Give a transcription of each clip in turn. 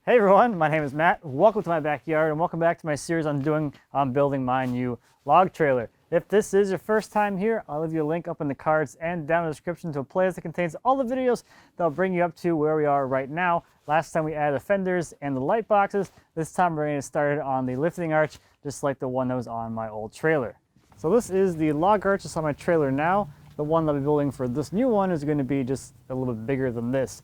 Hey everyone, my name is Matt. Welcome to my backyard and welcome back to my series on building my new log trailer. If this is your first time here, I'll leave you a link up in the cards and down in the description to a playlist that contains all the videos that'll bring you up to where we are right now. Last time we added the fenders and the light boxes. This time we're going to start on the lifting arch, just like the one that was on my old trailer. So this is the log arch that's on my trailer now. The one that I'll be building for this new one is going to be just a little bit bigger than this.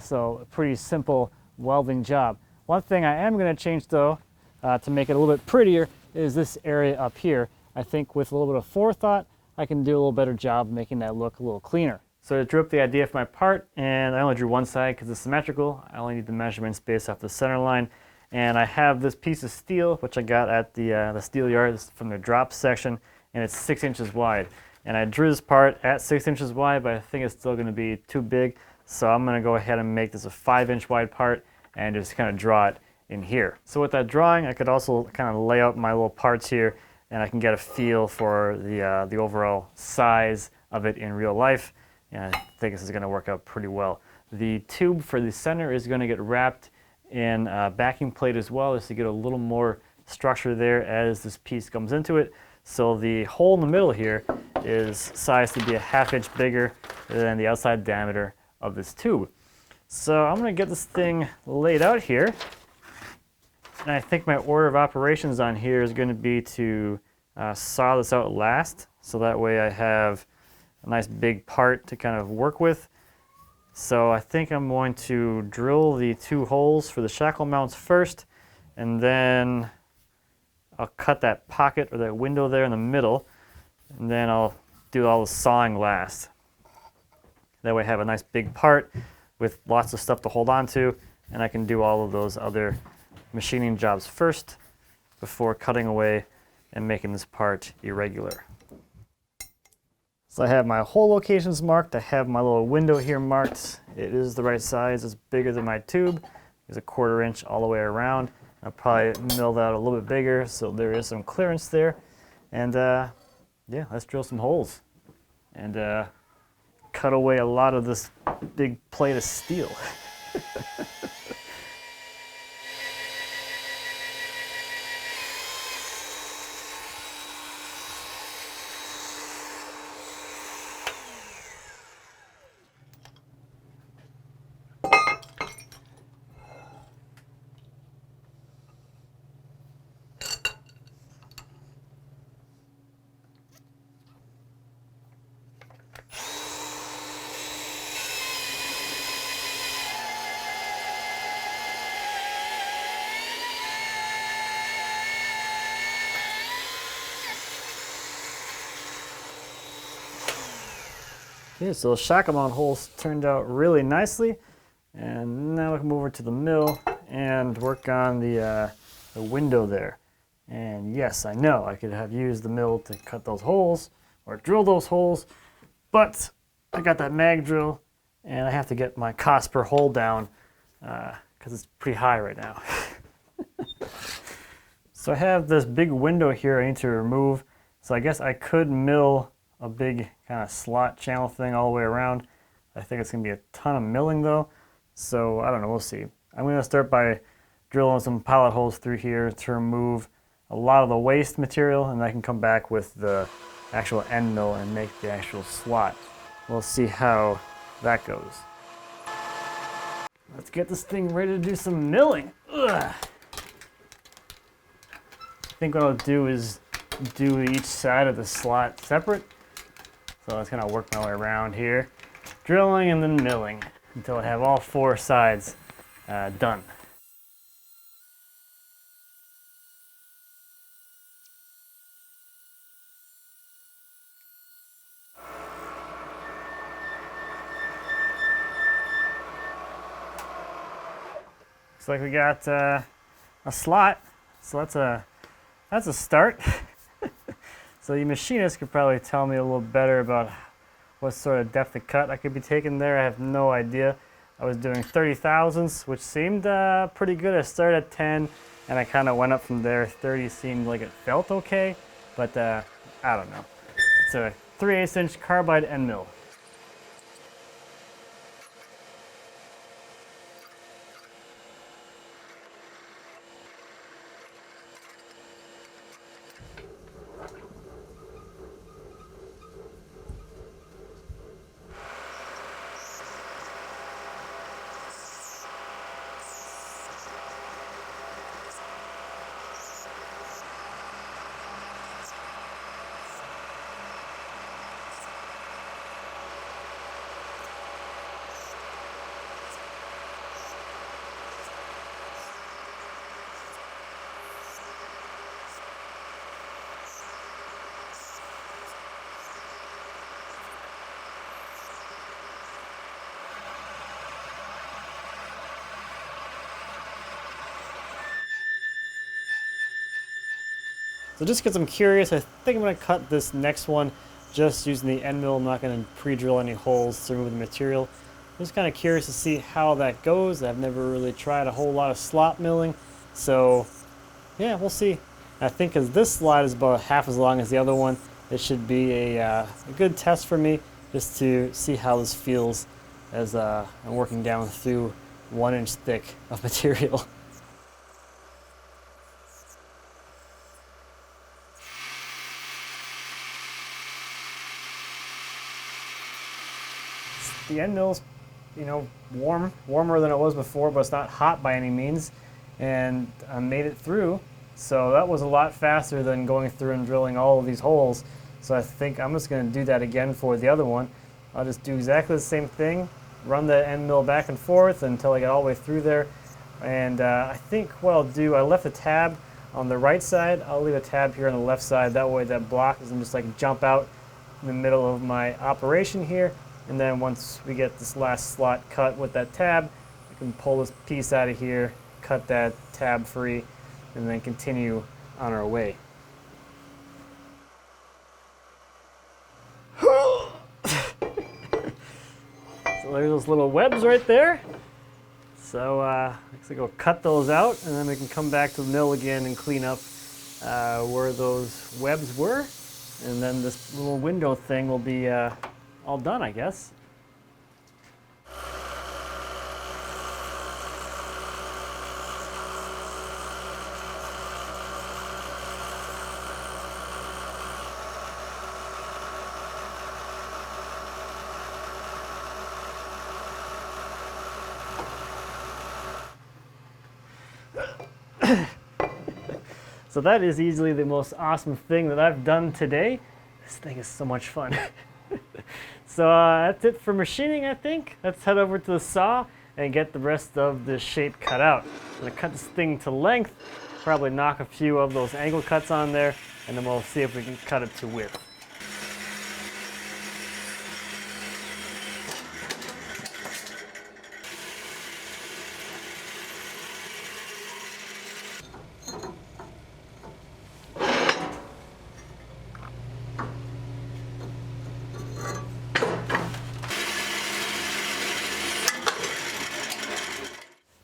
So a pretty simple welding job. One thing I am going to change though, to make it a little bit prettier, is this area up here. I think with a little bit of forethought, I can do a little better job making that look a little cleaner. So I drew up the idea for my part, and I only drew one side because it's symmetrical. I only need the measurements based off the center line. And I have this piece of steel, which I got at the steel yard from the drop section, and it's 6 inches wide. And I drew this part at 6 inches wide, but I think it's still going to be too big. So I'm going to go ahead and make this a 5-inch wide part and just kind of draw it in here. So with that drawing, I could also kind of lay out my little parts here, and I can get a feel for the overall size of it in real life. And I think this is going to work out pretty well. The tube for the center is going to get wrapped in a backing plate as well, just to get a little more structure there as this piece comes into it. So the hole in the middle here is sized to be a 1/2 inch bigger than the outside diameter of this tube. So I'm going to get this thing laid out here, and I think my order of operations on here is going to be to saw this out last, so that way I have a nice big part to kind of work with. So I think I'm going to drill the 2 holes for the shackle mounts first, and then I'll cut that pocket or that window there in the middle, and then I'll do all the sawing last. That way I have a nice big part with lots of stuff to hold on to, and I can do all of those other machining jobs first before cutting away and making this part irregular. So I have my hole locations marked. I have my little window here marked. It is the right size. It's bigger than my tube. It's a 1/4 inch all the way around. I'll probably mill that a little bit bigger, so there is some clearance there. And yeah, let's drill some holes and cut away a lot of this big plate of steel. Okay, so the shackle mount holes turned out really nicely, and now we can move over to the mill and work on the window there. And yes, I know I could have used the mill to cut those holes or drill those holes, but I got that mag drill, and I have to get my cost per hole down because it's pretty high right now. So I have this big window here I need to remove, so I guess I could mill a big kind of slot channel thing all the way around. I think it's going to be a ton of milling though, so I don't know, we'll see. I'm going to start by drilling some pilot holes through here to remove a lot of the waste material, and I can come back with the actual end mill and make the actual slot. We'll see how that goes. Let's get this thing ready to do some milling. Ugh. I think what I'll do is do each side of the slot separate. So I was going to work my way around here, drilling and then milling until I have all 4 sides done. Looks like we got a slot, so that's a start. So the machinist could probably tell me a little better about what sort of depth of cut I could be taking there. I have no idea. I was doing 30 thousandths, which seemed pretty good. I started at 10, and I kind of went up from there. 30 seemed like it felt okay, but I don't know. It's a 3/8 inch carbide end mill. So just because I'm curious, I think I'm going to cut this next one just using the end mill. I'm not going to pre-drill any holes to remove the material. I'm just kind of curious to see how that goes. I've never really tried a whole lot of slot milling, so yeah, we'll see. I think as this slide is about half as long as the other one, it should be a good test for me just to see how this feels as I'm working down through 1 inch thick of material. The end mill's, you know, warmer than it was before, but it's not hot by any means, and I made it through. So that was a lot faster than going through and drilling all of these holes. So I think I'm just going to do that again for the other one. I'll just do exactly the same thing, run the end mill back and forth until I get all the way through there. And I think what I'll do, I left a tab on the right side. I'll leave a tab here on the left side. That way that block doesn't just like jump out in the middle of my operation here. And then once we get this last slot cut with that tab, I can pull this piece out of here, cut that tab free, and then continue on our way. So there's those little webs right there. So looks like we'll cut those out, and then we can come back to the mill again and clean up where those webs were. And then this little window thing will be all done, I guess. So that is easily the most awesome thing that I've done today. This thing is so much fun. So that's it for machining, I think. Let's head over to the saw and get the rest of the shape cut out. I'm gonna cut this thing to length, probably knock a few of those angle cuts on there, and then we'll see if we can cut it to width.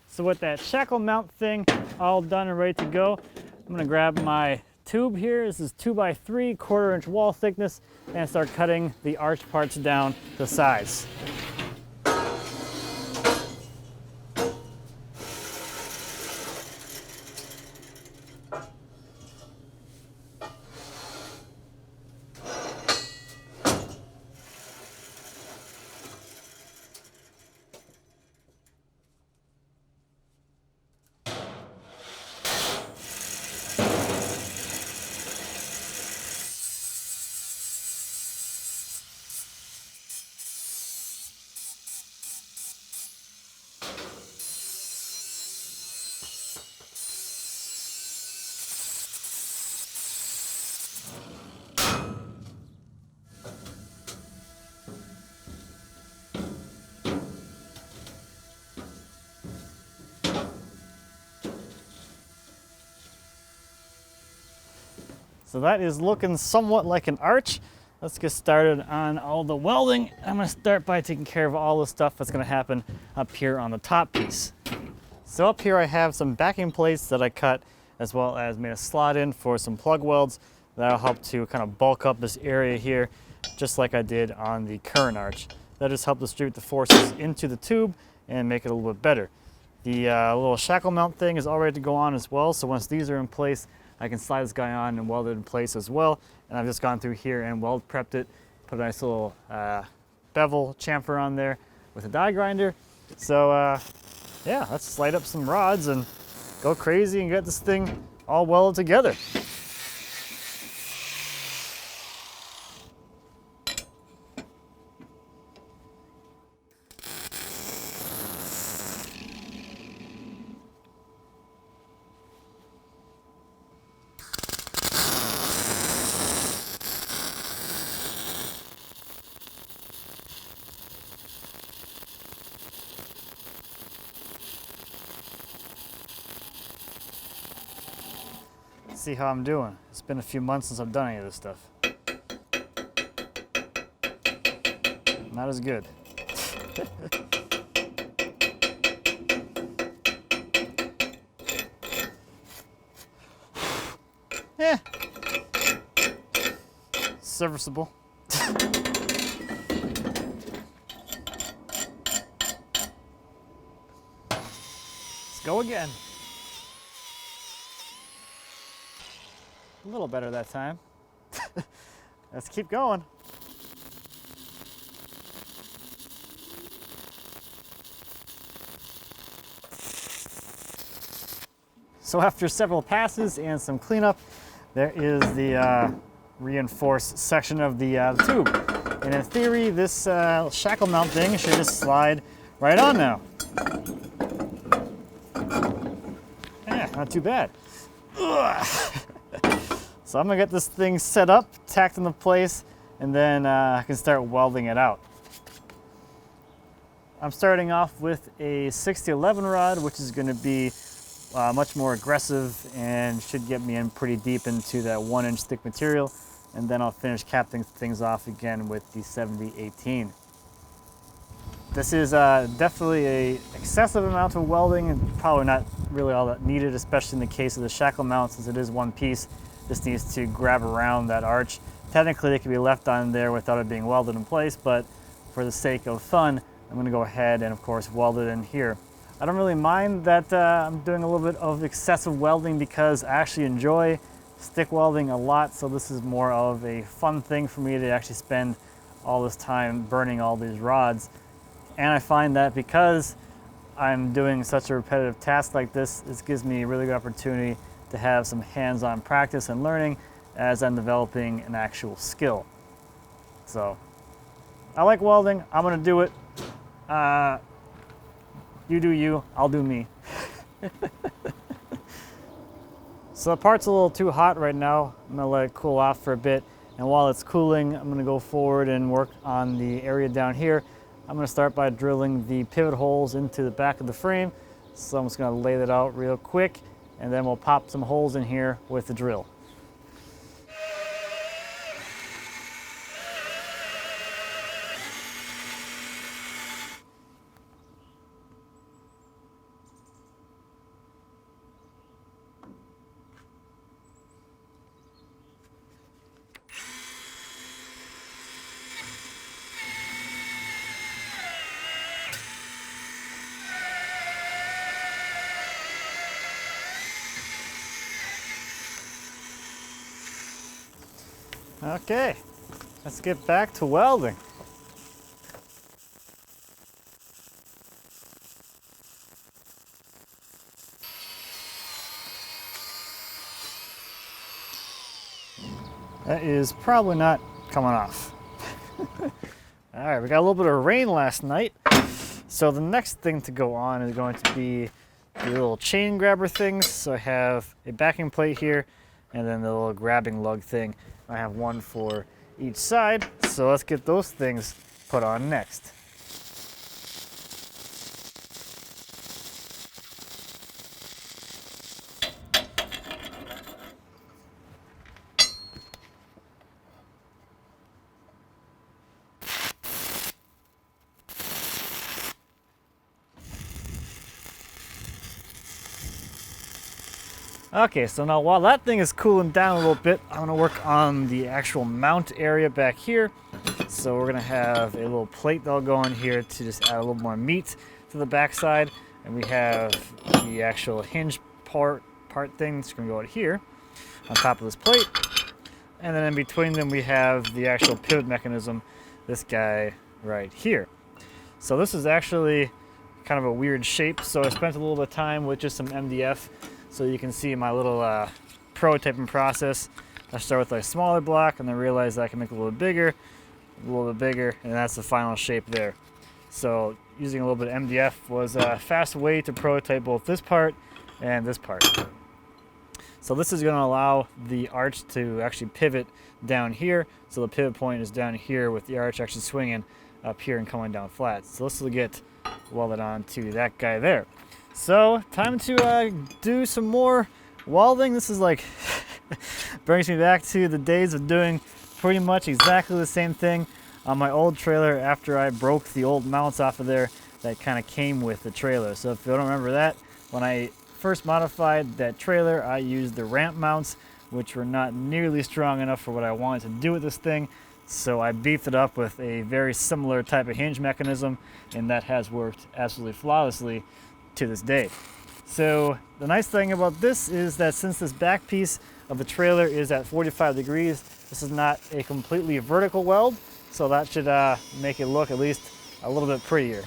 So with that shackle mount thing all done and ready to go, I'm gonna grab my tube here. This is 2x3, 1/4 inch wall thickness, and start cutting the arch parts down to size. So that is looking somewhat like an arch. Let's get started on all the welding. I'm gonna start by taking care of all the stuff that's gonna happen up here on the top piece. So up here I have some backing plates that I cut, as well as made a slot in for some plug welds. That'll help to kind of bulk up this area here, just like I did on the current arch. That'll just help distribute the forces into the tube and make it a little bit better. The little shackle mount thing is all ready to go on as well, so once these are in place, I can slide this guy on and weld it in place as well. And I've just gone through here and weld prepped it, put a nice little bevel chamfer on there with a die grinder. So yeah, let's light up some rods and go crazy and get this thing all welded together. see how I'm doing. It's been a few months since I've done any of this stuff. Not as good. Yeah. Serviceable. Let's go again. A little better that time. Let's keep going. So after several passes and some cleanup, there is the reinforced section of the tube. And in theory, this shackle mount thing should just slide right on now. Yeah, not too bad. Ugh. So I'm gonna get this thing set up, tacked into place, and then I can start welding it out. I'm starting off with a 6-11 rod, which is gonna be much more aggressive and should get me in pretty deep into that 1-inch thick material. And then I'll finish capping things off again with the 70-18. This is definitely an excessive amount of welding and probably not really all that needed, especially in the case of the shackle mount, since it is one piece. This needs to grab around that arch. Technically, it can be left on there without it being welded in place, but for the sake of fun, I'm gonna go ahead and of course weld it in here. I don't really mind that I'm doing a little bit of excessive welding because I actually enjoy stick welding a lot, so this is more of a fun thing for me to actually spend all this time burning all these rods. And I find that because I'm doing such a repetitive task like this, this gives me a really good opportunity to have some hands-on practice and learning as I'm developing an actual skill. So I like welding, I'm gonna do it. You do you, I'll do me. So the part's a little too hot right now. I'm gonna let it cool off for a bit. And while it's cooling, I'm gonna go forward and work on the area down here. I'm gonna start by drilling the pivot holes into the back of the frame. So I'm just gonna lay that out real quick, and then we'll pop some holes in here with the drill. Okay, let's get back to welding. That is probably not coming off. All right, we got a little bit of rain last night. So the next thing to go on is going to be the little chain grabber things. So I have a backing plate here and then the little grabbing lug thing. I have one for each side. So let's get those things put on next. Okay, so now while that thing is cooling down a little bit, I'm gonna work on the actual mount area back here. So we're gonna have a little plate that'll go in here to just add a little more meat to the back side. And we have the actual hinge part thing that's gonna go out here on top of this plate. And then in between them, we have the actual pivot mechanism, this guy right here. So this is actually kind of a weird shape. So I spent a little bit of time with just some MDF. So you can see my little prototyping process. I start with a smaller block and then realize that I can make it a little bit bigger, and that's the final shape there. So using a little bit of MDF was a fast way to prototype both this part and this part. So this is going to allow the arch to actually pivot down here. So the pivot point is down here with the arch actually swinging up here and coming down flat. So this will get welded onto that guy there. So time to do some more welding. This is like Brings me back to the days of doing pretty much exactly the same thing on my old trailer after I broke the old mounts off of there that kind of came with the trailer. So if you don't remember that, when I first modified that trailer, I used the ramp mounts, which were not nearly strong enough for what I wanted to do with this thing. So I beefed it up with a very similar type of hinge mechanism, and that has worked absolutely flawlessly to this day. So the nice thing about this is that since this back piece of the trailer is at 45 degrees, this is not a completely vertical weld, so that should make it look at least a little bit prettier.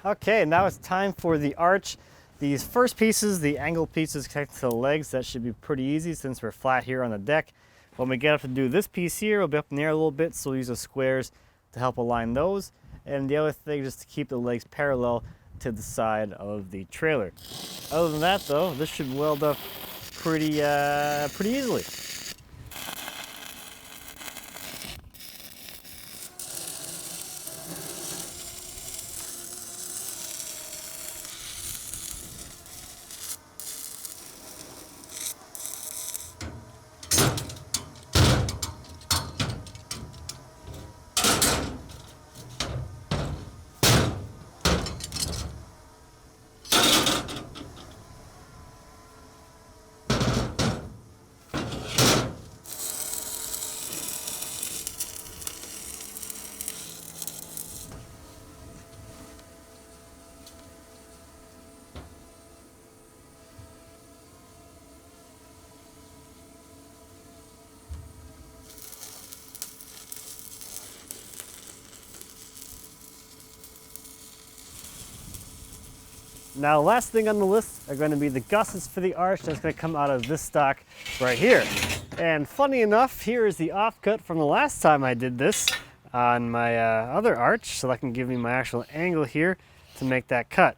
Okay, now it's time for the arch. These first pieces, the angle pieces connected to the legs, that should be pretty easy since we're flat here on the deck. When we get up to do this piece here, we'll be up in the air a little bit, so we'll use the squares to help align those. And the other thing is to keep the legs parallel to the side of the trailer. Other than that though, this should weld up pretty easily. Now, last thing on the list are going to be the gussets for the arch that's going to come out of this stock right here. And funny enough, here is the offcut from the last time I did this on my other arch, so that can give me my actual angle here to make that cut.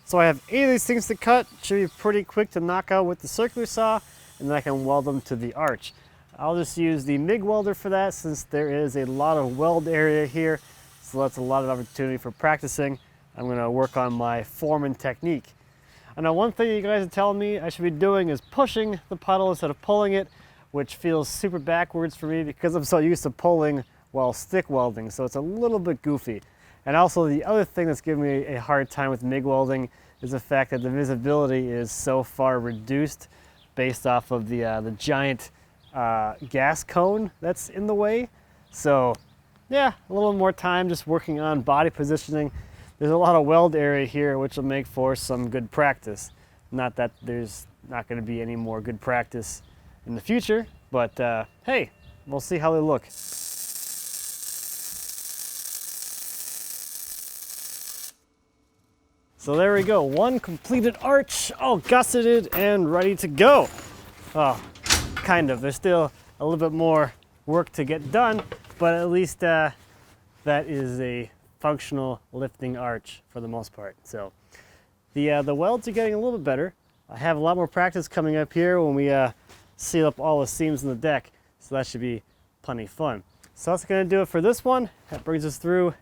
So I have 8 of these things to cut. Should be pretty quick to knock out with the circular saw, and then I can weld them to the arch. I'll just use the MIG welder for that since there is a lot of weld area here, so that's a lot of opportunity for practicing. I'm going to work on my forming technique. And now one thing you guys are telling me I should be doing is pushing the puddle instead of pulling it, which feels super backwards for me because I'm so used to pulling while stick welding, so it's a little bit goofy. And also the other thing that's giving me a hard time with MIG welding is the fact that the visibility is so far reduced based off of the giant gas cone that's in the way. So yeah, a little more time just working on body positioning. There's a lot of weld area here, which will make for some good practice. Not that there's not going to be any more good practice in the future, but hey, we'll see how they look. So there we go, one completed arch, all gusseted and ready to go. Oh, kind of. There's still a little bit more work to get done, but at least that is a functional lifting arch for the most part. So the welds are getting a little bit better. I have a lot more practice coming up here when we seal up all the seams in the deck, so that should be plenty fun. So that's going to do it for this one. That brings us through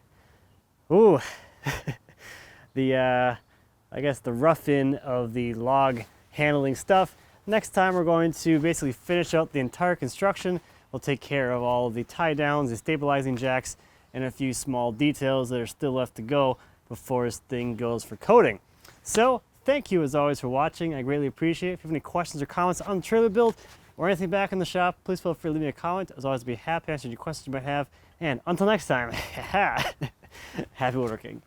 I guess the rough-in of the log handling stuff. Next time we're going to basically finish out the entire construction. We'll take care of all of the tie downs, the stabilizing jacks, and a few small details that are still left to go before this thing goes for coating. So thank you as always for watching. I greatly appreciate it. If you have any questions or comments on the trailer build or anything back in the shop, please feel free to leave me a comment. As always, I'll be happy to answer any questions you might have. And until next time, happy woodworking.